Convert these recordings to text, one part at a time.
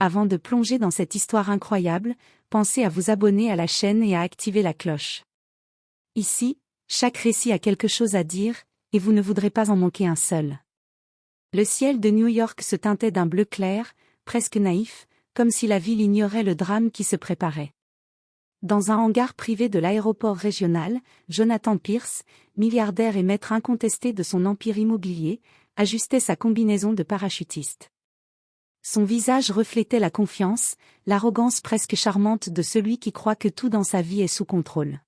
Avant de plonger dans cette histoire incroyable, pensez à vous abonner à la chaîne et à activer la cloche. Ici, chaque récit a quelque chose à dire, et vous ne voudrez pas en manquer un seul. Le ciel de New York se teintait d'un bleu clair, presque naïf, comme si la ville ignorait le drame qui se préparait. Dans un hangar privé de l'aéroport régional, Jonathan Pierce, milliardaire et maître incontesté de son empire immobilier, ajustait sa combinaison de parachutiste. Son visage reflétait la confiance, l'arrogance presque charmante de celui qui croit que tout dans sa vie est sous contrôle.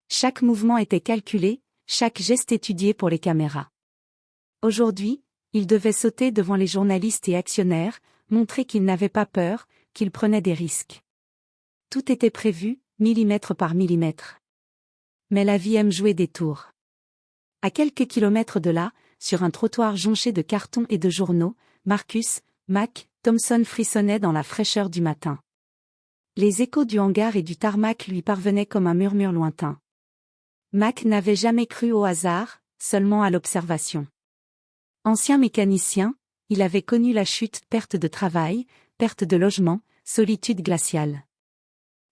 Chaque mouvement était calculé, chaque geste étudié pour les caméras. Aujourd'hui, il devait sauter devant les journalistes et actionnaires, montrer qu'il n'avait pas peur, qu'il prenait des risques. Tout était prévu, millimètre par millimètre. Mais la vie aime jouer des tours. À quelques kilomètres de là, sur un trottoir jonché de cartons et de journaux, Marcus, Mac, Thompson frissonnait dans la fraîcheur du matin. Les échos du hangar et du tarmac lui parvenaient comme un murmure lointain. Mac n'avait jamais cru au hasard, seulement à l'observation. Ancien mécanicien, il avait connu la chute, perte de travail, perte de logement, solitude glaciale.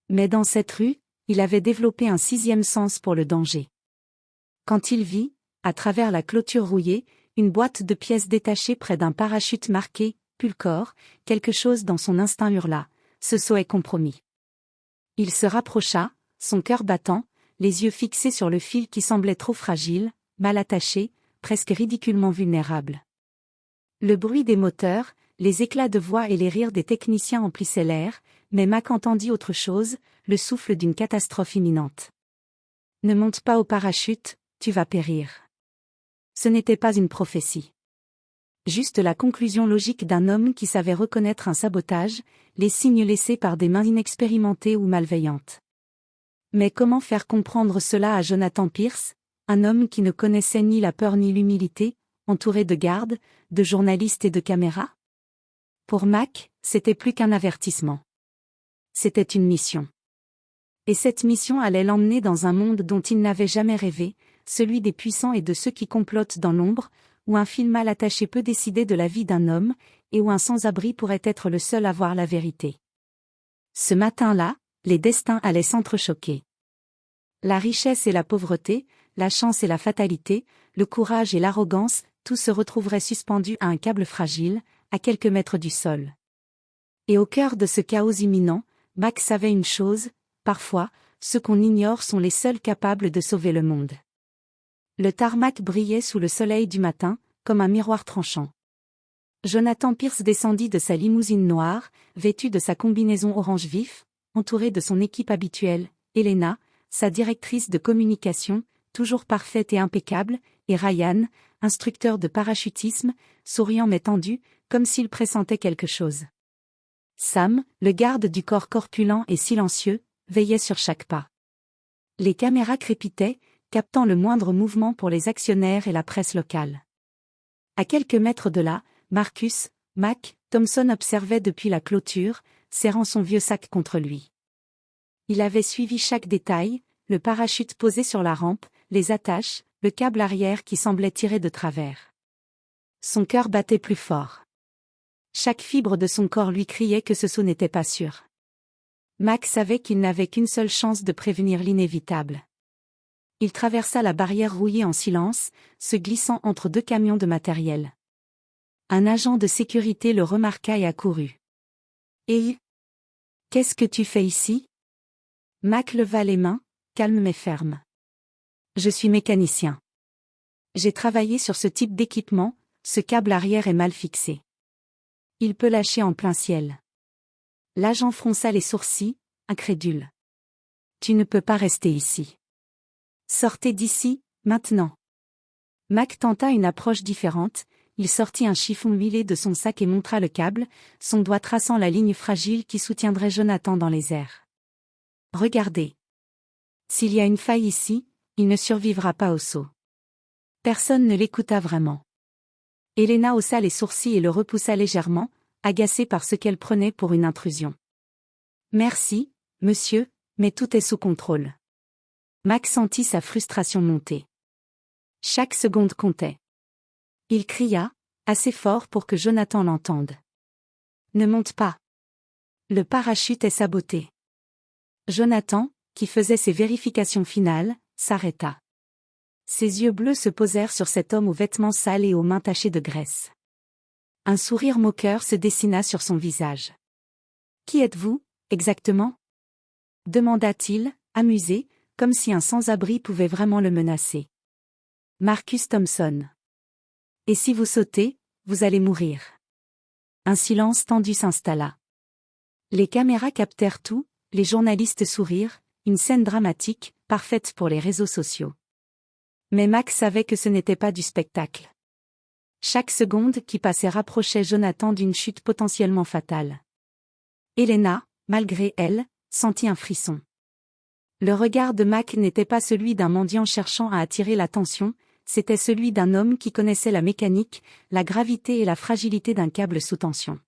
Mais dans cette rue, il avait développé un sixième sens pour le danger. Quand il vit, à travers la clôture rouillée, une boîte de pièces détachée près d'un parachute marqué « Pulcor », quelque chose dans son instinct hurla, ce saut est compromis. Il se rapprocha, son cœur battant, les yeux fixés sur le fil qui semblait trop fragile, mal attaché, presque ridiculement vulnérable. Le bruit des moteurs, les éclats de voix et les rires des techniciens emplissaient l'air, mais Mac entendit autre chose, le souffle d'une catastrophe imminente. « Ne monte pas au parachute, tu vas périr. » Ce n'était pas une prophétie. Juste la conclusion logique d'un homme qui savait reconnaître un sabotage, les signes laissés par des mains inexpérimentées ou malveillantes. Mais comment faire comprendre cela à Jonathan Pierce, un homme qui ne connaissait ni la peur ni l'humilité, entouré de gardes, de journalistes et de caméras? Pour Mac, c'était plus qu'un avertissement. C'était une mission. Et cette mission allait l'emmener dans un monde dont il n'avait jamais rêvé, celui des puissants et de ceux qui complotent dans l'ombre, où un fil mal attaché peut décider de la vie d'un homme, et où un sans-abri pourrait être le seul à voir la vérité. Ce matin-là, les destins allaient s'entrechoquer. La richesse et la pauvreté, la chance et la fatalité, le courage et l'arrogance, tout se retrouverait suspendu à un câble fragile, à quelques mètres du sol. Et au cœur de ce chaos imminent, Mac savait une chose, parfois, ceux qu'on ignore sont les seuls capables de sauver le monde. Le tarmac brillait sous le soleil du matin, comme un miroir tranchant. Jonathan Pierce descendit de sa limousine noire, vêtu de sa combinaison orange vif, entouré de son équipe habituelle, Elena, sa directrice de communication, toujours parfaite et impeccable, et Ryan, instructeur de parachutisme, souriant mais tendu, comme s'il pressentait quelque chose. Sam, le garde du corps corpulent et silencieux, veillait sur chaque pas. Les caméras crépitaient, captant le moindre mouvement pour les actionnaires et la presse locale. À quelques mètres de là, Marcus, Mac, Thompson observait depuis la clôture, serrant son vieux sac contre lui. Il avait suivi chaque détail, le parachute posé sur la rampe, les attaches, le câble arrière qui semblait tirer de travers. Son cœur battait plus fort. Chaque fibre de son corps lui criait que ce saut n'était pas sûr. Mac savait qu'il n'avait qu'une seule chance de prévenir l'inévitable. Il traversa la barrière rouillée en silence, se glissant entre deux camions de matériel. Un agent de sécurité le remarqua et accourut. « Et qu'est-ce que tu fais ici ?» Mac leva les mains, calme mais ferme. « Je suis mécanicien. J'ai travaillé sur ce type d'équipement, ce câble arrière est mal fixé. Il peut lâcher en plein ciel. » L'agent fronça les sourcils, incrédule. « Tu ne peux pas rester ici. Sortez d'ici, maintenant. » Mac tenta une approche différente, il sortit un chiffon huilé de son sac et montra le câble, son doigt traçant la ligne fragile qui soutiendrait Jonathan dans les airs. « Regardez. S'il y a une faille ici, il ne survivra pas au saut. » Personne ne l'écouta vraiment. Elena haussa les sourcils et le repoussa légèrement, agacée par ce qu'elle prenait pour une intrusion. « Merci, monsieur, mais tout est sous contrôle. » Mac sentit sa frustration monter. Chaque seconde comptait. Il cria, assez fort pour que Jonathan l'entende. « Ne monte pas. Le parachute est saboté. Jonathan, qui faisait ses vérifications finales, s'arrêta. Ses yeux bleus se posèrent sur cet homme aux vêtements sales et aux mains tachées de graisse. Un sourire moqueur se dessina sur son visage. « Qui êtes-vous, exactement ?» demanda-t-il, amusé, comme si un sans-abri pouvait vraiment le menacer. « Marcus Thompson. Et si vous sautez, vous allez mourir. » Un silence tendu s'installa. Les caméras captèrent tout, les journalistes sourirent, une scène dramatique, parfaite pour les réseaux sociaux. Mais Mac savait que ce n'était pas du spectacle. Chaque seconde qui passait rapprochait Jonathan d'une chute potentiellement fatale. Helena, malgré elle, sentit un frisson. Le regard de Mac n'était pas celui d'un mendiant cherchant à attirer l'attention, c'était celui d'un homme qui connaissait la mécanique, la gravité et la fragilité d'un câble sous tension.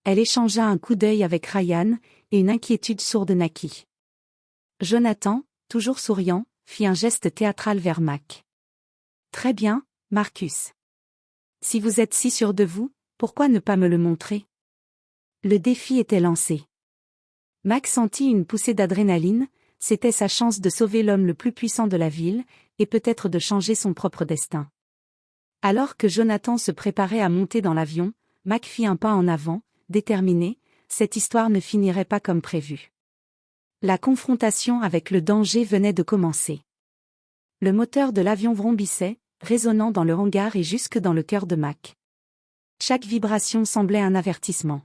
Elle échangea un coup d'œil avec Ryan, et une inquiétude sourde naquit. Jonathan, toujours souriant, fit un geste théâtral vers Mac. « Très bien, Marcus. Si vous êtes si sûr de vous, pourquoi ne pas me le montrer ?» Le défi était lancé. Mac sentit une poussée d'adrénaline, c'était sa chance de sauver l'homme le plus puissant de la ville, et peut-être de changer son propre destin. Alors que Jonathan se préparait à monter dans l'avion, Mac fit un pas en avant, déterminé, cette histoire ne finirait pas comme prévu. La confrontation avec le danger venait de commencer. Le moteur de l'avion vrombissait, résonnant dans le hangar et jusque dans le cœur de Mac. Chaque vibration semblait un avertissement.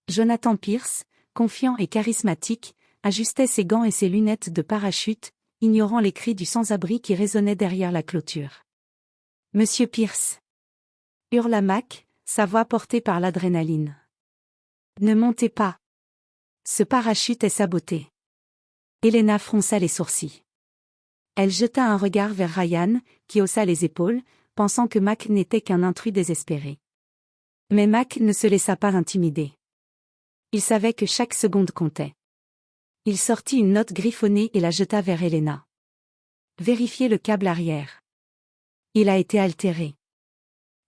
Jonathan Pierce, confiant et charismatique, ajustait ses gants et ses lunettes de parachute, ignorant les cris du sans-abri qui résonnaient derrière la clôture. « Monsieur Pierce !» hurla Mac, sa voix portée par l'adrénaline. « Ne montez pas. Ce parachute est saboté. » Helena fronça les sourcils. Elle jeta un regard vers Ryan, qui haussa les épaules, pensant que Mac n'était qu'un intrus désespéré. Mais Mac ne se laissa pas intimider. Il savait que chaque seconde comptait. Il sortit une note griffonnée et la jeta vers Helena. « Vérifiez le câble arrière. Il a été altéré.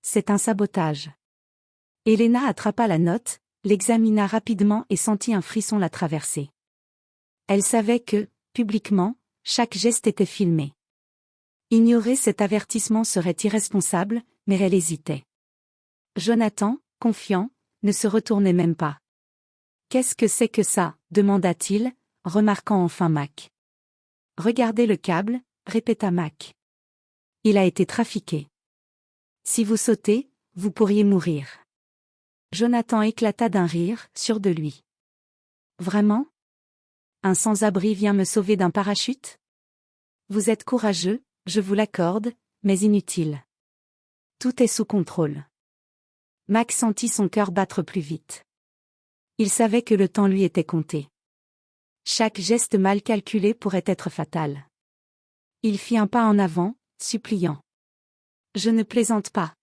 C'est un sabotage. » Helena attrapa la note, l'examina rapidement et sentit un frisson la traverser. Elle savait que, publiquement, chaque geste était filmé. Ignorer cet avertissement serait irresponsable, mais elle hésitait. Jonathan, confiant, ne se retournait même pas. « Qu'est-ce que c'est que ça ?» demanda-t-il, remarquant enfin Mac. « Regardez le câble », répéta Mac. « Il a été trafiqué. Si vous sautez, vous pourriez mourir. » Jonathan éclata d'un rire, sûr de lui. « Vraiment ? Un sans-abri vient me sauver d'un parachute ? Vous êtes courageux, je vous l'accorde, mais inutile. Tout est sous contrôle. » Mac sentit son cœur battre plus vite. Il savait que le temps lui était compté. Chaque geste mal calculé pourrait être fatal. Il fit un pas en avant, suppliant. « Je ne plaisante pas.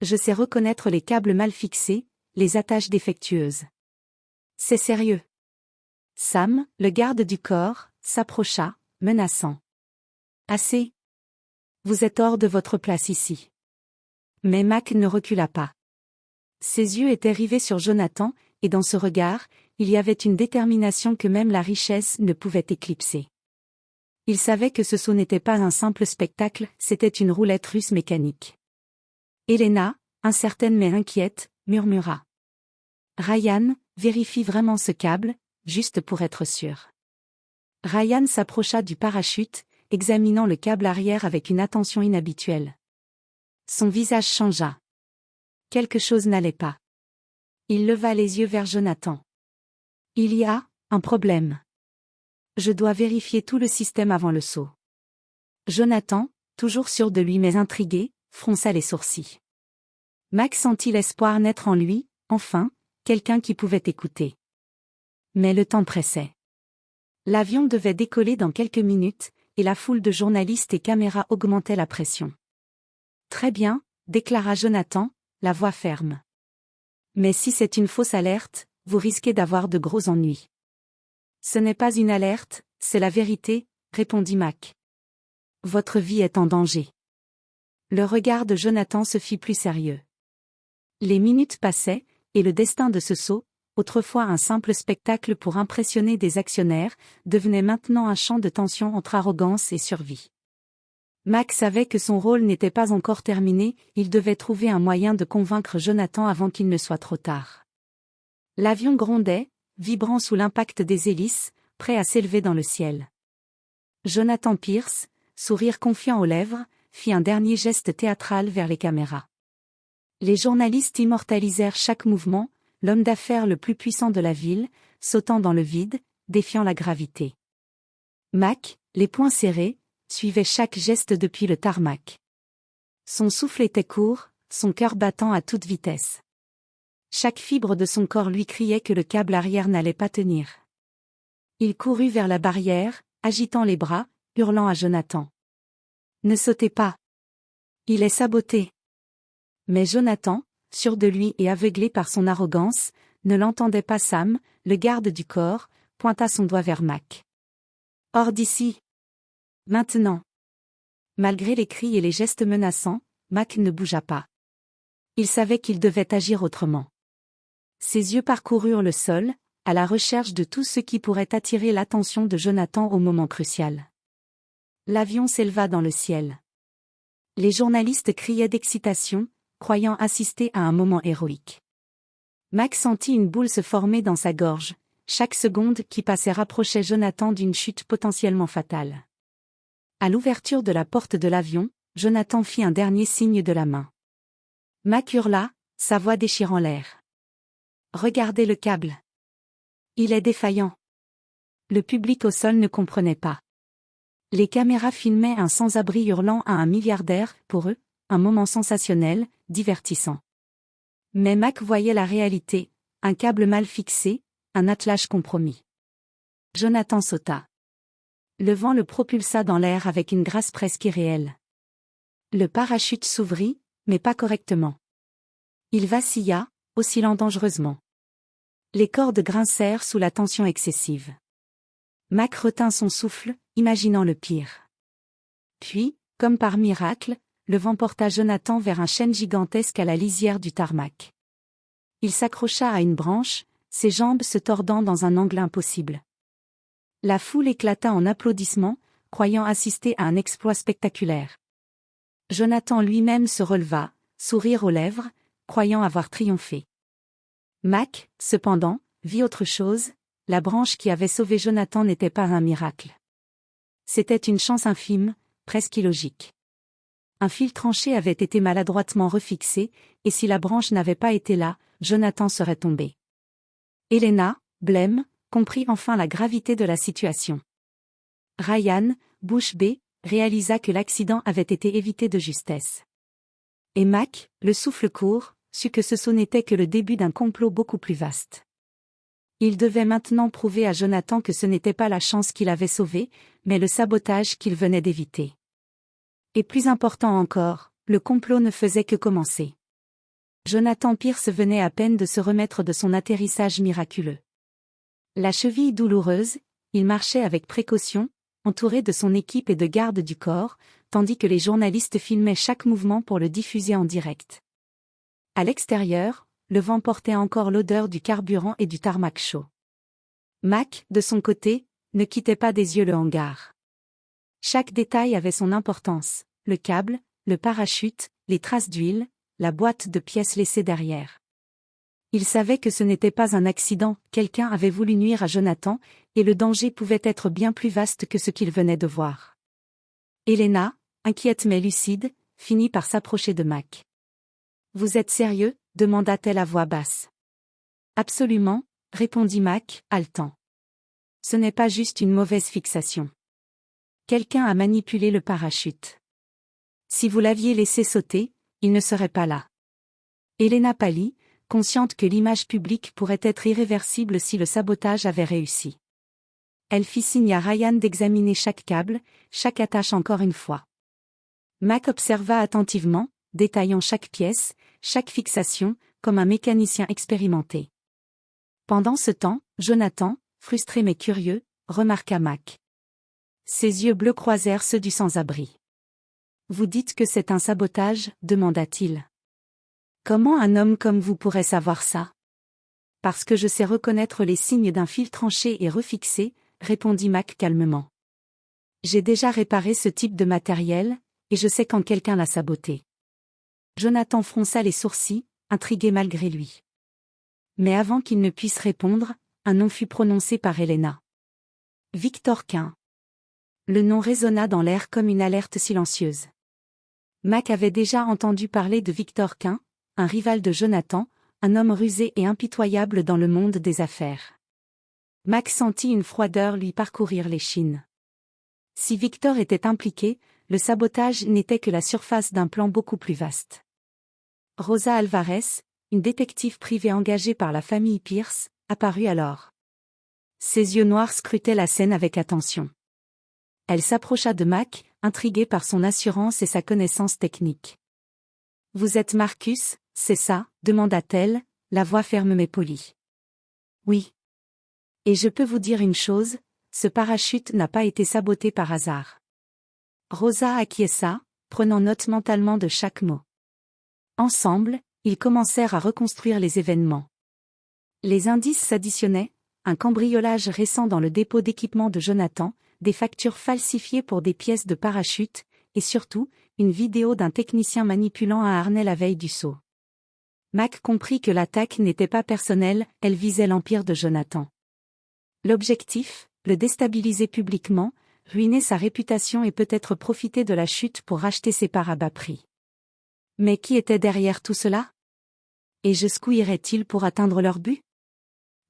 Je sais reconnaître les câbles mal fixés, les attaches défectueuses. C'est sérieux. » Sam, le garde du corps, s'approcha, menaçant. « Assez. Vous êtes hors de votre place ici. » Mais Mac ne recula pas. Ses yeux étaient rivés sur Jonathan, et dans ce regard, il y avait une détermination que même la richesse ne pouvait éclipser. Il savait que ce saut n'était pas un simple spectacle, c'était une roulette russe mécanique. Helena, incertaine mais inquiète, murmura. « Ryan, vérifie vraiment ce câble, juste pour être sûr. » Ryan s'approcha du parachute, examinant le câble arrière avec une attention inhabituelle. Son visage changea. Quelque chose n'allait pas. Il leva les yeux vers Jonathan. « Il y a un problème. Je dois vérifier tout le système avant le saut. » Jonathan, toujours sûr de lui mais intrigué, fronça les sourcils. Mac sentit l'espoir naître en lui, enfin, quelqu'un qui pouvait écouter. Mais le temps pressait. L'avion devait décoller dans quelques minutes, et la foule de journalistes et caméras augmentait la pression. « Très bien, » déclara Jonathan, la voix ferme. « Mais si c'est une fausse alerte, vous risquez d'avoir de gros ennuis. »« Ce n'est pas une alerte, c'est la vérité, » répondit Mac. « Votre vie est en danger. » Le regard de Jonathan se fit plus sérieux. Les minutes passaient, et le destin de ce saut, autrefois un simple spectacle pour impressionner des actionnaires, devenait maintenant un champ de tension entre arrogance et survie. Mac savait que son rôle n'était pas encore terminé, il devait trouver un moyen de convaincre Jonathan avant qu'il ne soit trop tard. L'avion grondait, vibrant sous l'impact des hélices, prêt à s'élever dans le ciel. Jonathan Pierce, sourire confiant aux lèvres, fit un dernier geste théâtral vers les caméras. Les journalistes immortalisèrent chaque mouvement, l'homme d'affaires le plus puissant de la ville, sautant dans le vide, défiant la gravité. Mac, les poings serrés, suivait chaque geste depuis le tarmac. Son souffle était court, son cœur battant à toute vitesse. Chaque fibre de son corps lui criait que le câble arrière n'allait pas tenir. Il courut vers la barrière, agitant les bras, hurlant à Jonathan. « Ne sautez pas. Il est saboté. » Mais Jonathan, sûr de lui et aveuglé par son arrogance, ne l'entendait pas. Sam, le garde du corps, pointa son doigt vers Mac. « Hors d'ici. Maintenant. » Malgré les cris et les gestes menaçants, Mac ne bougea pas. Il savait qu'il devait agir autrement. Ses yeux parcoururent le sol, à la recherche de tout ce qui pourrait attirer l'attention de Jonathan au moment crucial. L'avion s'éleva dans le ciel. Les journalistes criaient d'excitation, croyant assister à un moment héroïque. Mac sentit une boule se former dans sa gorge, chaque seconde qui passait rapprochait Jonathan d'une chute potentiellement fatale. À l'ouverture de la porte de l'avion, Jonathan fit un dernier signe de la main. Mac hurla, sa voix déchirant l'air. « Regardez le câble. Il est défaillant. » Le public au sol ne comprenait pas. Les caméras filmaient un sans-abri hurlant à un milliardaire, pour eux, un moment sensationnel, divertissant. Mais Mac voyait la réalité, un câble mal fixé, un attelage compromis. Jonathan sauta. Le vent le propulsa dans l'air avec une grâce presque irréelle. Le parachute s'ouvrit, mais pas correctement. Il vacilla, oscillant dangereusement. Les cordes grincèrent sous la tension excessive. Mac retint son souffle, imaginant le pire. Puis, comme par miracle, le vent porta Jonathan vers un chêne gigantesque à la lisière du tarmac. Il s'accrocha à une branche, ses jambes se tordant dans un angle impossible. La foule éclata en applaudissements, croyant assister à un exploit spectaculaire. Jonathan lui-même se releva, sourire aux lèvres, croyant avoir triomphé. Mac, cependant, vit autre chose, la branche qui avait sauvé Jonathan n'était pas un miracle. C'était une chance infime, presque illogique. Un fil tranché avait été maladroitement refixé, et si la branche n'avait pas été là, Jonathan serait tombé. Helena, blême, comprit enfin la gravité de la situation. Ryan, bouche bée, réalisa que l'accident avait été évité de justesse. Et Mac, le souffle court, sut que ce n'était que le début d'un complot beaucoup plus vaste. Il devait maintenant prouver à Jonathan que ce n'était pas la chance qui l'avait sauvé, mais le sabotage qu'il venait d'éviter. Et plus important encore, le complot ne faisait que commencer. Jonathan Pierce venait à peine de se remettre de son atterrissage miraculeux. La cheville douloureuse, il marchait avec précaution, entouré de son équipe et de gardes du corps, tandis que les journalistes filmaient chaque mouvement pour le diffuser en direct. À l'extérieur, le vent portait encore l'odeur du carburant et du tarmac chaud. Mac, de son côté, ne quittait pas des yeux le hangar. Chaque détail avait son importance, le câble, le parachute, les traces d'huile, la boîte de pièces laissée derrière. Il savait que ce n'était pas un accident, quelqu'un avait voulu nuire à Jonathan, et le danger pouvait être bien plus vaste que ce qu'il venait de voir. Helena, inquiète mais lucide, finit par s'approcher de Mac. « Vous êtes sérieux ?» demanda-t-elle à voix basse. « Absolument », répondit Mac, haletant. « Ce n'est pas juste une mauvaise fixation. Quelqu'un a manipulé le parachute. Si vous l'aviez laissé sauter, il ne serait pas là. » Helena pâlit, consciente que l'image publique pourrait être irréversible si le sabotage avait réussi. Elle fit signe à Ryan d'examiner chaque câble, chaque attache encore une fois. Mac observa attentivement, détaillant chaque pièce, chaque fixation, comme un mécanicien expérimenté. Pendant ce temps, Jonathan, frustré mais curieux, remarqua Mac. Ses yeux bleus croisèrent ceux du sans-abri. « Vous dites que c'est un sabotage ?» demanda-t-il. « Comment un homme comme vous pourrait savoir ça ?» Parce que je sais reconnaître les signes d'un fil tranché et refixé, répondit Mac calmement. J'ai déjà réparé ce type de matériel, et je sais quand quelqu'un l'a saboté. Jonathan fronça les sourcils, intrigué malgré lui. Mais avant qu'il ne puisse répondre, un nom fut prononcé par Helena. Victor Quin. Le nom résonna dans l'air comme une alerte silencieuse. Mac avait déjà entendu parler de Victor Quin, un rival de Jonathan, un homme rusé et impitoyable dans le monde des affaires. Mac sentit une froideur lui parcourir l'échine. Si Victor était impliqué, le sabotage n'était que la surface d'un plan beaucoup plus vaste. Rosa Alvarez, une détective privée engagée par la famille Pierce, apparut alors. Ses yeux noirs scrutaient la scène avec attention. Elle s'approcha de Mac, intriguée par son assurance et sa connaissance technique. « Vous êtes Marcus, c'est ça ?» demanda-t-elle, la voix ferme mais polie. « Oui. Et je peux vous dire une chose, ce parachute n'a pas été saboté par hasard. » Rosa acquiesça, prenant note mentalement de chaque mot. Ensemble, ils commencèrent à reconstruire les événements. Les indices s'additionnaient, un cambriolage récent dans le dépôt d'équipement de Jonathan, des factures falsifiées pour des pièces de parachute, et surtout, une vidéo d'un technicien manipulant un harnais la veille du saut. Mac comprit que l'attaque n'était pas personnelle, elle visait l'empire de Jonathan. L'objectif, le déstabiliser publiquement, ruiner sa réputation et peut-être profiter de la chute pour racheter ses parts à bas prix. Mais qui était derrière tout cela? Et jusqu'où iraient-ils pour atteindre leur but?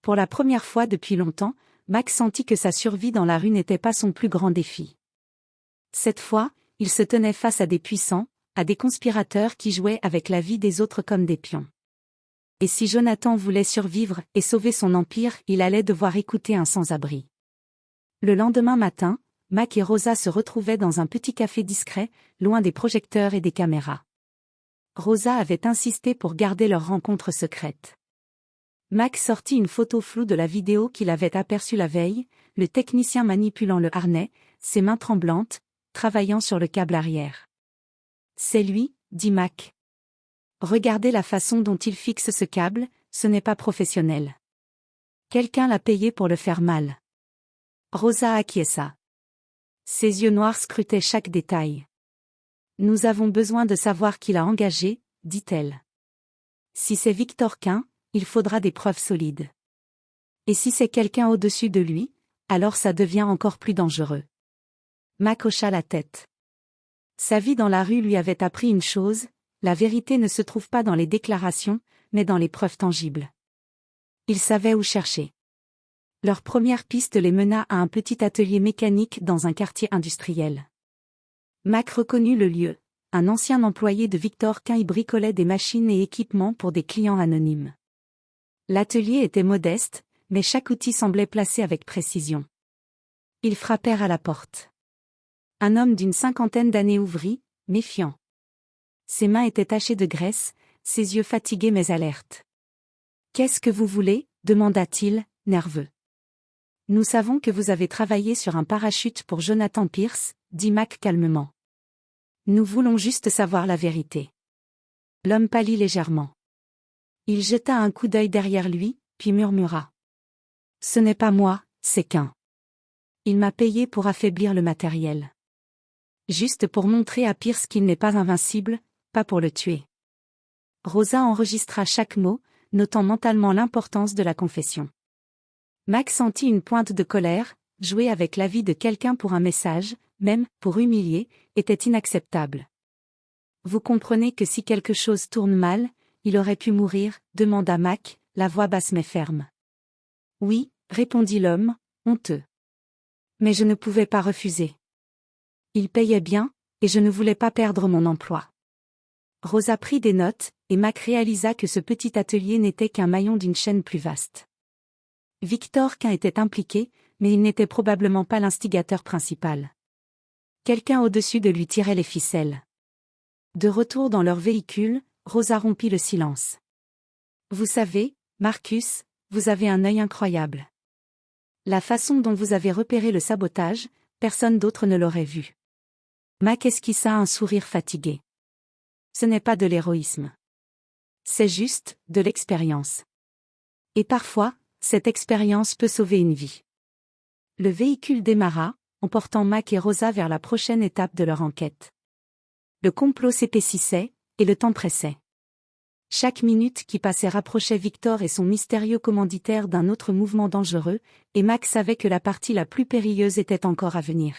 Pour la première fois depuis longtemps, Mac sentit que sa survie dans la rue n'était pas son plus grand défi. Cette fois, il se tenait face à des puissants, à des conspirateurs qui jouaient avec la vie des autres comme des pions. Et si Jonathan voulait survivre et sauver son empire, il allait devoir écouter un sans-abri. Le lendemain matin, Mac et Rosa se retrouvaient dans un petit café discret, loin des projecteurs et des caméras. Rosa avait insisté pour garder leur rencontre secrète. Mac sortit une photo floue de la vidéo qu'il avait aperçue la veille, le technicien manipulant le harnais, ses mains tremblantes, travaillant sur le câble arrière. « C'est lui, » dit Mac. « Regardez la façon dont il fixe ce câble, ce n'est pas professionnel. Quelqu'un l'a payé pour le faire mal. » Rosa acquiesça. Ses yeux noirs scrutaient chaque détail. « Nous avons besoin de savoir qui l'a engagé, » dit-elle. « Si c'est Victor Quin, il faudra des preuves solides. Et si c'est quelqu'un au-dessus de lui, alors ça devient encore plus dangereux. » Mac hocha la tête. Sa vie dans la rue lui avait appris une chose, la vérité ne se trouve pas dans les déclarations, mais dans les preuves tangibles. Il savait où chercher. Leur première piste les mena à un petit atelier mécanique dans un quartier industriel. Mac reconnut le lieu. Un ancien employé de Victor Quin y bricolait des machines et équipements pour des clients anonymes. L'atelier était modeste, mais chaque outil semblait placé avec précision. Ils frappèrent à la porte. Un homme d'une 50aine d'années ouvrit, méfiant. Ses mains étaient tachées de graisse, ses yeux fatigués mais alertes. « Qu'est-ce que vous voulez ?» demanda-t-il, nerveux. « Nous savons que vous avez travaillé sur un parachute pour Jonathan Pierce, » dit Mac calmement. « Nous voulons juste savoir la vérité. » L'homme pâlit légèrement. Il jeta un coup d'œil derrière lui, puis murmura. « Ce n'est pas moi, c'est Quin. Il m'a payé pour affaiblir le matériel. Juste pour montrer à Pierce qu'il n'est pas invincible, pas pour le tuer. » Rosa enregistra chaque mot, notant mentalement l'importance de la confession. Mac sentit une pointe de colère, jouer avec la vie de quelqu'un pour un message, même pour humilier, était inacceptable. « Vous comprenez que si quelque chose tourne mal, il aurait pu mourir ?» demanda Mac, la voix basse mais ferme. « Oui, » répondit l'homme, honteux. « Mais je ne pouvais pas refuser. Il payait bien, et je ne voulais pas perdre mon emploi. » Rosa prit des notes, et Mac réalisa que ce petit atelier n'était qu'un maillon d'une chaîne plus vaste. Victor Quin était impliqué, mais il n'était probablement pas l'instigateur principal. Quelqu'un au-dessus de lui tirait les ficelles. De retour dans leur véhicule, Rosa rompit le silence. « Vous savez, Marcus, vous avez un œil incroyable. La façon dont vous avez repéré le sabotage, personne d'autre ne l'aurait vu. » Mac esquissa un sourire fatigué. « Ce n'est pas de l'héroïsme. C'est juste, de l'expérience. Et parfois, cette expérience peut sauver une vie. Le véhicule démarra, emportant Mac et Rosa vers la prochaine étape de leur enquête. Le complot s'épaississait, et le temps pressait. Chaque minute qui passait rapprochait Victor et son mystérieux commanditaire d'un autre mouvement dangereux, et Mac savait que la partie la plus périlleuse était encore à venir.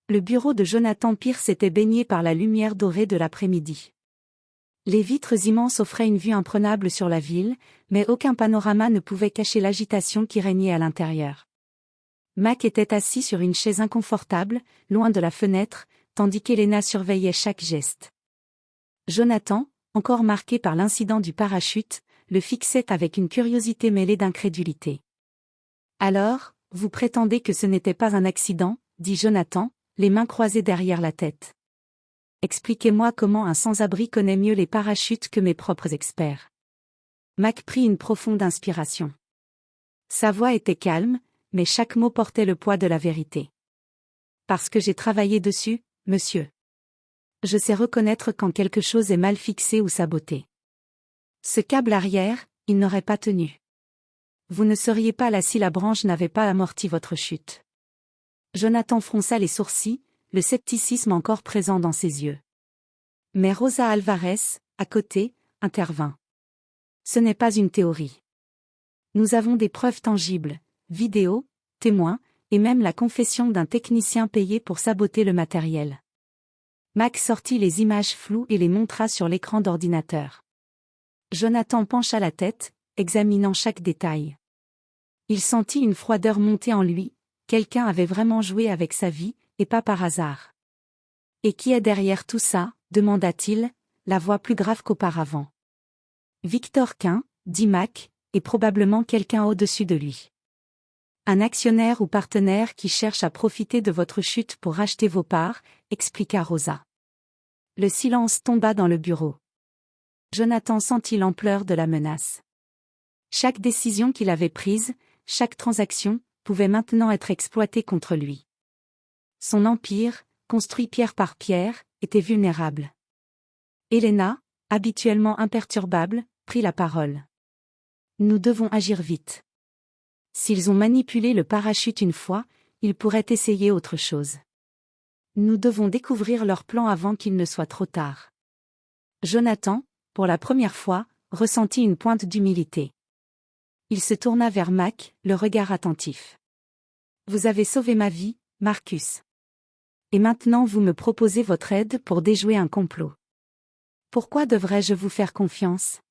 Le bureau de Jonathan Pierce était baigné par la lumière dorée de l'après-midi. Les vitres immenses offraient une vue imprenable sur la ville, mais aucun panorama ne pouvait cacher l'agitation qui régnait à l'intérieur. Mac était assis sur une chaise inconfortable, loin de la fenêtre, tandis qu'Elena surveillait chaque geste. Jonathan, encore marqué par l'incident du parachute, le fixait avec une curiosité mêlée d'incrédulité. « Alors, vous prétendez que ce n'était pas un accident ?» dit Jonathan, les mains croisées derrière la tête. « Expliquez-moi comment un sans-abri connaît mieux les parachutes que mes propres experts. » Mac prit une profonde inspiration. Sa voix était calme, mais chaque mot portait le poids de la vérité. « Parce que j'ai travaillé dessus, monsieur. Je sais reconnaître quand quelque chose est mal fixé ou saboté. Ce câble arrière, il n'aurait pas tenu. Vous ne seriez pas là si la branche n'avait pas amorti votre chute. » Jonathan fronça les sourcils, le scepticisme encore présent dans ses yeux. Mais Rosa Alvarez, à côté, intervint. « Ce n'est pas une théorie. Nous avons des preuves tangibles, vidéos, témoins, et même la confession d'un technicien payé pour saboter le matériel. » Mac sortit les images floues et les montra sur l'écran d'ordinateur. Jonathan pencha la tête, examinant chaque détail. Il sentit une froideur monter en lui, quelqu'un avait vraiment joué avec sa vie, et pas par hasard. « Et qui est derrière tout ça ?» demanda-t-il, la voix plus grave qu'auparavant. « Victor Quin, dit Mac, et probablement quelqu'un au-dessus de lui. Un actionnaire ou partenaire qui cherche à profiter de votre chute pour racheter vos parts, expliqua Rosa. Le silence tomba dans le bureau. Jonathan sentit l'ampleur de la menace. Chaque décision qu'il avait prise, chaque transaction, pouvait maintenant être exploitée contre lui. Son empire, construit pierre par pierre, était vulnérable. Elena, habituellement imperturbable, prit la parole. Nous devons agir vite. S'ils ont manipulé le parachute une fois, ils pourraient essayer autre chose. Nous devons découvrir leur plan avant qu'il ne soit trop tard. Jonathan, pour la première fois, ressentit une pointe d'humilité. Il se tourna vers Mac, le regard attentif. « Vous avez sauvé ma vie, Marcus. Et maintenant vous me proposez votre aide pour déjouer un complot. Pourquoi devrais-je vous faire confiance ?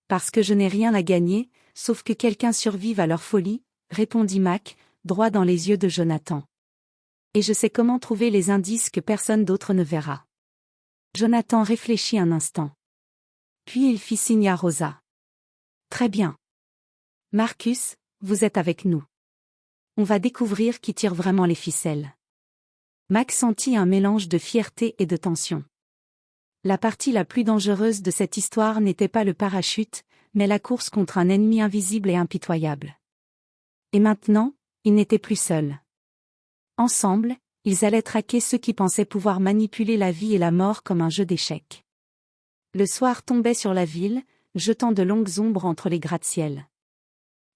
Parce que je n'ai rien à gagner, sauf que quelqu'un survive à leur folie, répondit Mac, droit dans les yeux de Jonathan. Et je sais comment trouver les indices que personne d'autre ne verra. Jonathan réfléchit un instant. Puis il fit signe à Rosa. Très bien. Marcus, vous êtes avec nous. On va découvrir qui tire vraiment les ficelles. Mac sentit un mélange de fierté et de tension. La partie la plus dangereuse de cette histoire n'était pas le parachute, mais la course contre un ennemi invisible et impitoyable. Et maintenant, il n'était plus seul. Ensemble, ils allaient traquer ceux qui pensaient pouvoir manipuler la vie et la mort comme un jeu d'échecs. Le soir tombait sur la ville, jetant de longues ombres entre les gratte-ciel.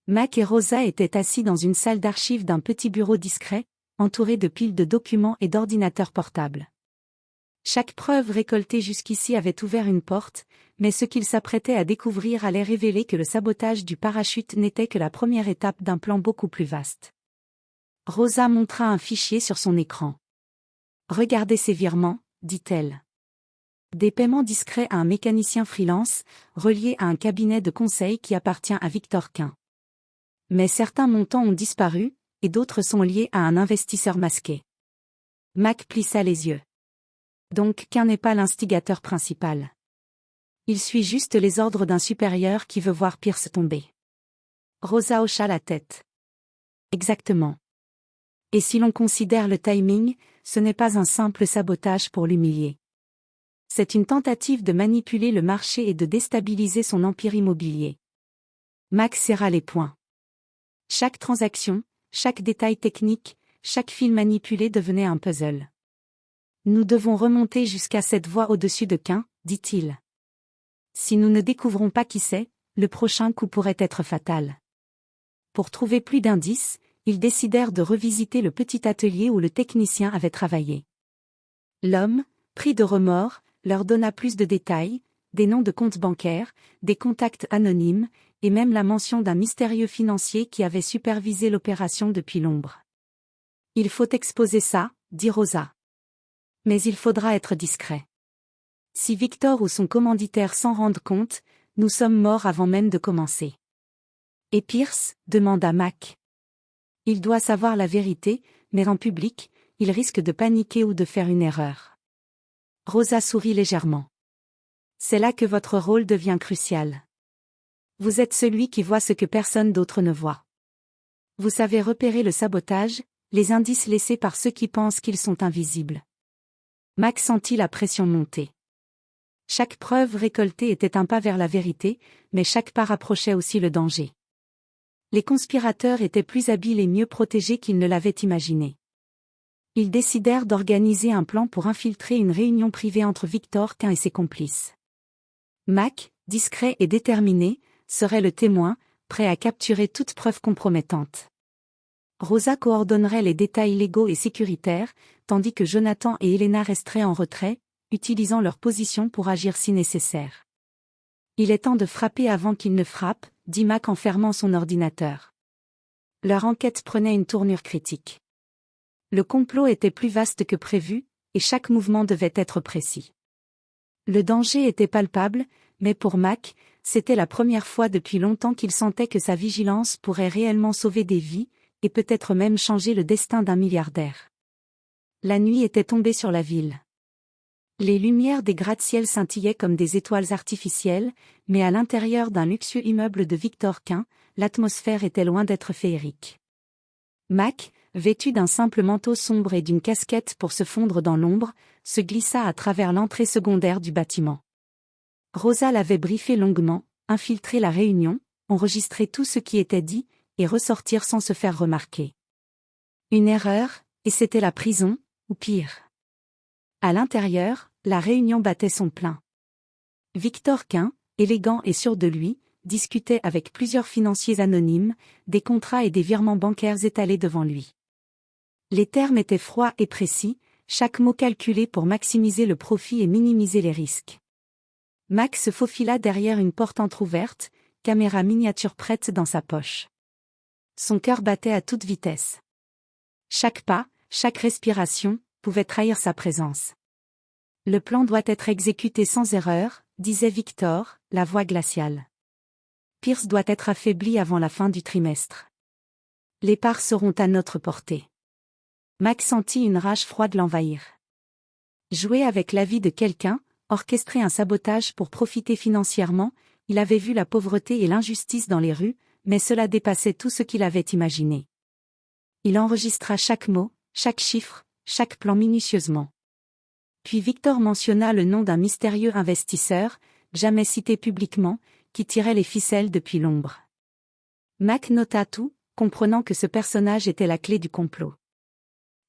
Mac et Rosa étaient assis dans une salle d'archives d'un petit bureau discret, entouré de piles de documents et d'ordinateurs portables. Chaque preuve récoltée jusqu'ici avait ouvert une porte, mais ce qu'ils s'apprêtaient à découvrir allait révéler que le sabotage du parachute n'était que la première étape d'un plan beaucoup plus vaste. Rosa montra un fichier sur son écran. « Regardez ces virements, dit-elle. Des paiements discrets à un mécanicien freelance, relié à un cabinet de conseil qui appartient à Victor Quin. Mais certains montants ont disparu, et d'autres sont liés à un investisseur masqué. » Mac plissa les yeux. Donc Quin n'est pas l'instigateur principal. Il suit juste les ordres d'un supérieur qui veut voir Pierce tomber. Rosa hocha la tête. Exactement. Et si l'on considère le timing, ce n'est pas un simple sabotage pour l'humilier. C'est une tentative de manipuler le marché et de déstabiliser son empire immobilier. Mac serra les poings. Chaque transaction, chaque détail technique, chaque fil manipulé devenait un puzzle. Nous devons remonter jusqu'à cette voie au-dessus de Quin, dit-il. Si nous ne découvrons pas qui c'est, le prochain coup pourrait être fatal. Pour trouver plus d'indices, ils décidèrent de revisiter le petit atelier où le technicien avait travaillé. L'homme, pris de remords, leur donna plus de détails, des noms de comptes bancaires, des contacts anonymes, et même la mention d'un mystérieux financier qui avait supervisé l'opération depuis l'ombre. « Il faut exposer ça », dit Rosa. « Mais il faudra être discret. Si Victor ou son commanditaire s'en rendent compte, nous sommes morts avant même de commencer. » « Et Pierce ?» demanda Mac. « Il doit savoir la vérité, mais en public, il risque de paniquer ou de faire une erreur. » Rosa sourit légèrement. « C'est là que votre rôle devient crucial. Vous êtes celui qui voit ce que personne d'autre ne voit. Vous savez repérer le sabotage, les indices laissés par ceux qui pensent qu'ils sont invisibles. » Mac sentit la pression monter. Chaque preuve récoltée était un pas vers la vérité, mais chaque pas rapprochait aussi le danger. Les conspirateurs étaient plus habiles et mieux protégés qu'ils ne l'avaient imaginé. Ils décidèrent d'organiser un plan pour infiltrer une réunion privée entre Victor Quint et ses complices. Mac, discret et déterminé, serait le témoin, prêt à capturer toute preuve compromettante. Rosa coordonnerait les détails légaux et sécuritaires, tandis que Jonathan et Elena resteraient en retrait, utilisant leur position pour agir si nécessaire. « Il est temps de frapper avant qu'il ne frappe », dit Mac en fermant son ordinateur. Leur enquête prenait une tournure critique. Le complot était plus vaste que prévu, et chaque mouvement devait être précis. Le danger était palpable, mais pour Mac, c'était la première fois depuis longtemps qu'il sentait que sa vigilance pourrait réellement sauver des vies, et peut-être même changer le destin d'un milliardaire. La nuit était tombée sur la ville. Les lumières des gratte-ciel scintillaient comme des étoiles artificielles, mais à l'intérieur d'un luxueux immeuble de Victor Quint, l'atmosphère était loin d'être féerique. Mac, vêtu d'un simple manteau sombre et d'une casquette pour se fondre dans l'ombre, se glissa à travers l'entrée secondaire du bâtiment. Rosa l'avait briefé longuement, infiltré la réunion, enregistré tout ce qui était dit, et ressortir sans se faire remarquer. Une erreur, et c'était la prison, ou pire. À l'intérieur, la réunion battait son plein. Victor Quint, élégant et sûr de lui, discutait avec plusieurs financiers anonymes, des contrats et des virements bancaires étalés devant lui. Les termes étaient froids et précis, chaque mot calculé pour maximiser le profit et minimiser les risques. Mac se faufila derrière une porte entr'ouverte, caméra miniature prête dans sa poche. Son cœur battait à toute vitesse. Chaque pas, chaque respiration, pouvait trahir sa présence. Le plan doit être exécuté sans erreur, disait Victor, la voix glaciale. Pierce doit être affaibli avant la fin du trimestre. Les parts seront à notre portée. Mac sentit une rage froide l'envahir. Jouer avec la vie de quelqu'un, orchestrer un sabotage pour profiter financièrement, il avait vu la pauvreté et l'injustice dans les rues, mais cela dépassait tout ce qu'il avait imaginé. Il enregistra chaque mot, chaque chiffre, chaque plan minutieusement. Puis Victor mentionna le nom d'un mystérieux investisseur, jamais cité publiquement, qui tirait les ficelles depuis l'ombre. Mac nota tout, comprenant que ce personnage était la clé du complot.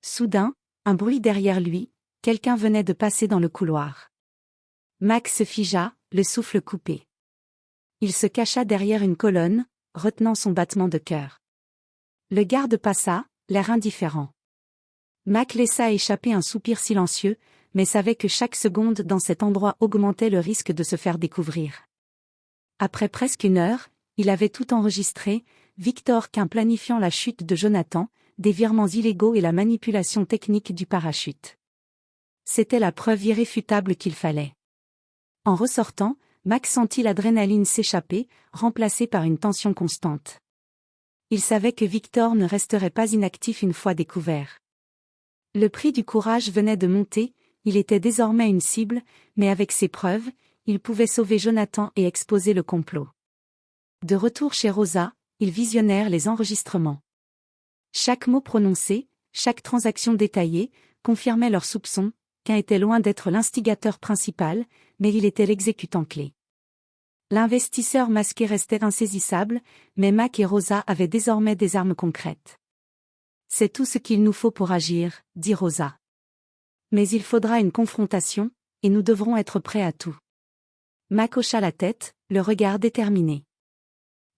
Soudain, un bruit derrière lui, quelqu'un venait de passer dans le couloir. Mac se figea, le souffle coupé. Il se cacha derrière une colonne, retenant son battement de cœur. Le garde passa, l'air indifférent. Mac laissa échapper un soupir silencieux, mais savait que chaque seconde dans cet endroit augmentait le risque de se faire découvrir. Après presque une heure, il avait tout enregistré, Victor Quint planifiant la chute de Jonathan, des virements illégaux et la manipulation technique du parachute. C'était la preuve irréfutable qu'il fallait. En ressortant, Mac sentit l'adrénaline s'échapper, remplacée par une tension constante. Il savait que Victor ne resterait pas inactif une fois découvert. Le prix du courage venait de monter, il était désormais une cible, mais avec ses preuves, il pouvait sauver Jonathan et exposer le complot. De retour chez Rosa, ils visionnèrent les enregistrements. Chaque mot prononcé, chaque transaction détaillée, confirmait leurs soupçons, Quint était loin d'être l'instigateur principal, mais il était l'exécutant clé. L'investisseur masqué restait insaisissable, mais Mac et Rosa avaient désormais des armes concrètes. « C'est tout ce qu'il nous faut pour agir », dit Rosa. « Mais il faudra une confrontation, et nous devrons être prêts à tout. » Mac hocha la tête, le regard déterminé.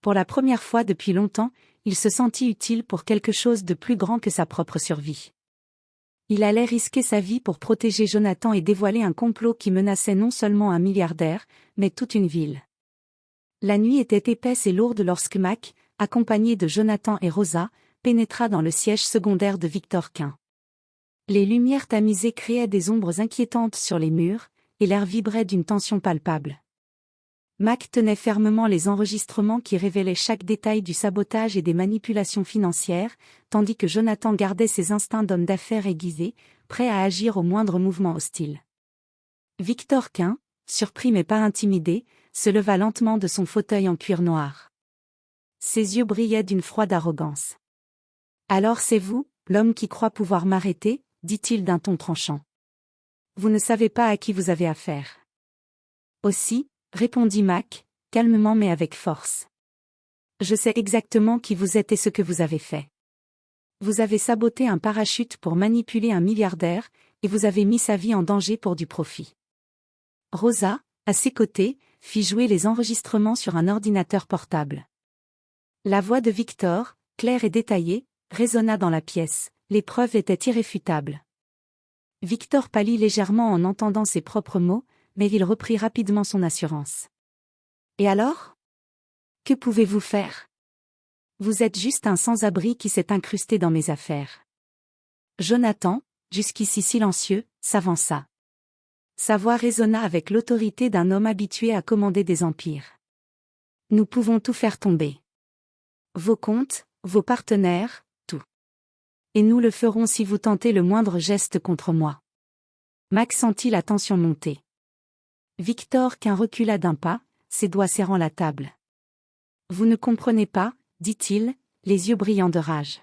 Pour la première fois depuis longtemps, il se sentit utile pour quelque chose de plus grand que sa propre survie. Il allait risquer sa vie pour protéger Jonathan et dévoiler un complot qui menaçait non seulement un milliardaire, mais toute une ville. La nuit était épaisse et lourde lorsque Mac, accompagné de Jonathan et Rosa, pénétra dans le siège secondaire de Victor Quint. Les lumières tamisées créaient des ombres inquiétantes sur les murs, et l'air vibrait d'une tension palpable. Mac tenait fermement les enregistrements qui révélaient chaque détail du sabotage et des manipulations financières, tandis que Jonathan gardait ses instincts d'homme d'affaires aiguisés, prêt à agir au moindre mouvement hostile. Victor Quint, surpris mais pas intimidé, se leva lentement de son fauteuil en cuir noir. Ses yeux brillaient d'une froide arrogance. « Alors c'est vous, l'homme qui croit pouvoir m'arrêter ?» dit-il d'un ton tranchant. « Vous ne savez pas à qui vous avez affaire. » Aussi, répondit Mac, calmement mais avec force. Je sais exactement qui vous êtes et ce que vous avez fait. Vous avez saboté un parachute pour manipuler un milliardaire, et vous avez mis sa vie en danger pour du profit. Rosa, à ses côtés, fit jouer les enregistrements sur un ordinateur portable. La voix de Victor, claire et détaillée, résonna dans la pièce, les preuves étaient irréfutables. Victor pâlit légèrement en entendant ses propres mots, mais il reprit rapidement son assurance. « Et alors ? Que pouvez-vous faire ? Vous êtes juste un sans-abri qui s'est incrusté dans mes affaires. » Jonathan, jusqu'ici silencieux, s'avança. Sa voix résonna avec l'autorité d'un homme habitué à commander des empires. « Nous pouvons tout faire tomber. Vos comptes, vos partenaires, tout. Et nous le ferons si vous tentez le moindre geste contre moi. » Mac sentit la tension monter. Victor Quint recula d'un pas, ses doigts serrant la table. « Vous ne comprenez pas, dit-il, les yeux brillants de rage.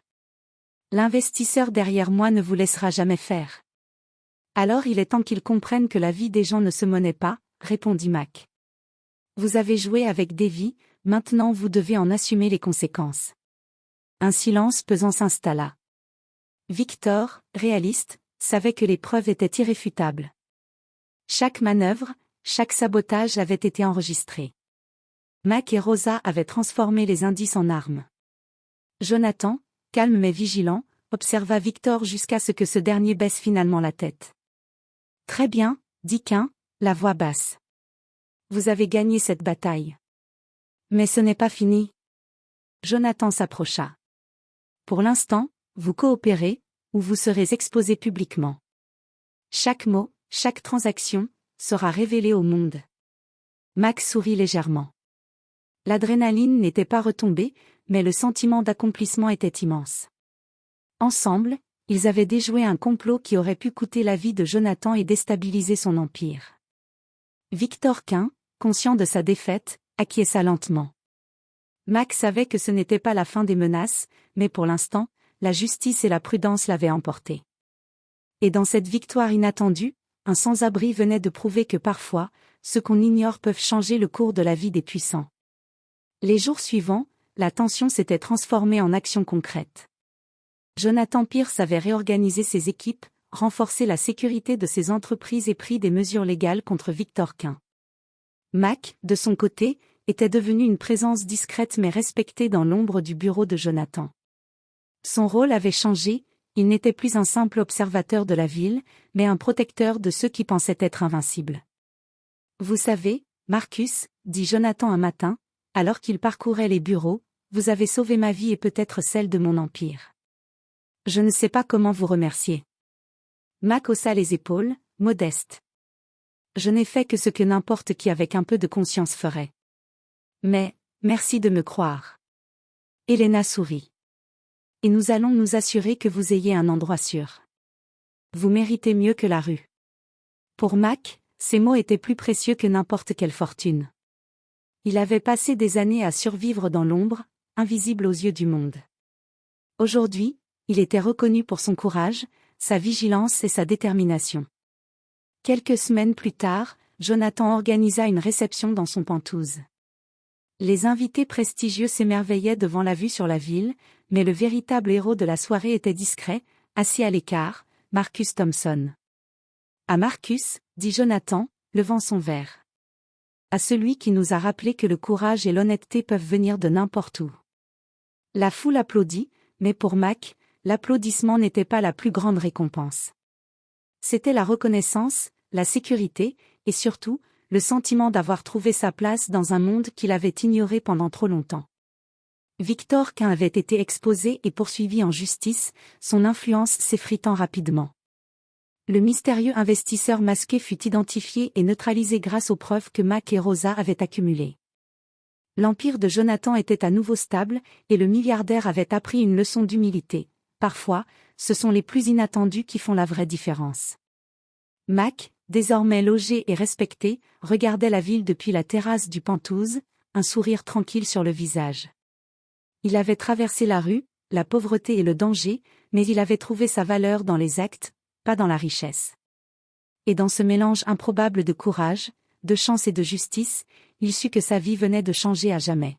L'investisseur derrière moi ne vous laissera jamais faire. » Alors il est temps qu'il comprenne que la vie des gens ne se monnaie pas, répondit Mac. Vous avez joué avec des vies, maintenant vous devez en assumer les conséquences. Un silence pesant s'installa. Victor, réaliste, savait que les preuves étaient irréfutables. Chaque manœuvre, chaque sabotage avait été enregistré. Mac et Rosa avaient transformé les indices en armes. Jonathan, calme mais vigilant, observa Victor jusqu'à ce que ce dernier baisse finalement la tête. « Très bien, dit Quint, la voix basse. Vous avez gagné cette bataille. Mais ce n'est pas fini. » Jonathan s'approcha. « Pour l'instant, vous coopérez, ou vous serez exposé publiquement. Chaque mot, chaque transaction, sera révélé au monde. » Mac sourit légèrement. L'adrénaline n'était pas retombée, mais le sentiment d'accomplissement était immense. Ensemble, ils avaient déjoué un complot qui aurait pu coûter la vie de Jonathan et déstabiliser son empire. Victor Quint, conscient de sa défaite, acquiesça lentement. Mac savait que ce n'était pas la fin des menaces, mais pour l'instant, la justice et la prudence l'avaient emporté. Et dans cette victoire inattendue, un sans-abri venait de prouver que parfois, ceux qu'on ignore peuvent changer le cours de la vie des puissants. Les jours suivants, la tension s'était transformée en action concrète. Jonathan Pierce avait réorganisé ses équipes, renforcé la sécurité de ses entreprises et pris des mesures légales contre Victor Quint. Mac, de son côté, était devenu une présence discrète mais respectée dans l'ombre du bureau de Jonathan. Son rôle avait changé, il n'était plus un simple observateur de la ville, mais un protecteur de ceux qui pensaient être invincibles. « Vous savez, Marcus, dit Jonathan un matin, alors qu'il parcourait les bureaux, vous avez sauvé ma vie et peut-être celle de mon empire. Je ne sais pas comment vous remercier. » Mac haussa les épaules, modeste. « Je n'ai fait que ce que n'importe qui avec un peu de conscience ferait. Mais, merci de me croire. » Helena sourit. « Et nous allons nous assurer que vous ayez un endroit sûr. Vous méritez mieux que la rue. » Pour Mac, ces mots étaient plus précieux que n'importe quelle fortune. Il avait passé des années à survivre dans l'ombre, invisible aux yeux du monde. Aujourd'hui, il était reconnu pour son courage, sa vigilance et sa détermination. Quelques semaines plus tard, Jonathan organisa une réception dans son penthouse. Les invités prestigieux s'émerveillaient devant la vue sur la ville, mais le véritable héros de la soirée était discret, assis à l'écart, Marcus Thompson. « À Marcus, dit Jonathan, levant son verre. À celui qui nous a rappelé que le courage et l'honnêteté peuvent venir de n'importe où. La foule applaudit, mais pour Mac, l'applaudissement n'était pas la plus grande récompense. C'était la reconnaissance, la sécurité, et surtout, le sentiment d'avoir trouvé sa place dans un monde qu'il avait ignoré pendant trop longtemps. Victor Quinn avait été exposé et poursuivi en justice, son influence s'effritant rapidement. Le mystérieux investisseur masqué fut identifié et neutralisé grâce aux preuves que Mac et Rosa avaient accumulées. L'empire de Jonathan était à nouveau stable, et le milliardaire avait appris une leçon d'humilité. Parfois, ce sont les plus inattendus qui font la vraie différence. Mac, désormais logé et respecté, regardait la ville depuis la terrasse du Penthouse, un sourire tranquille sur le visage. Il avait traversé la rue, la pauvreté et le danger, mais il avait trouvé sa valeur dans les actes, pas dans la richesse. Et dans ce mélange improbable de courage, de chance et de justice, il sut que sa vie venait de changer à jamais.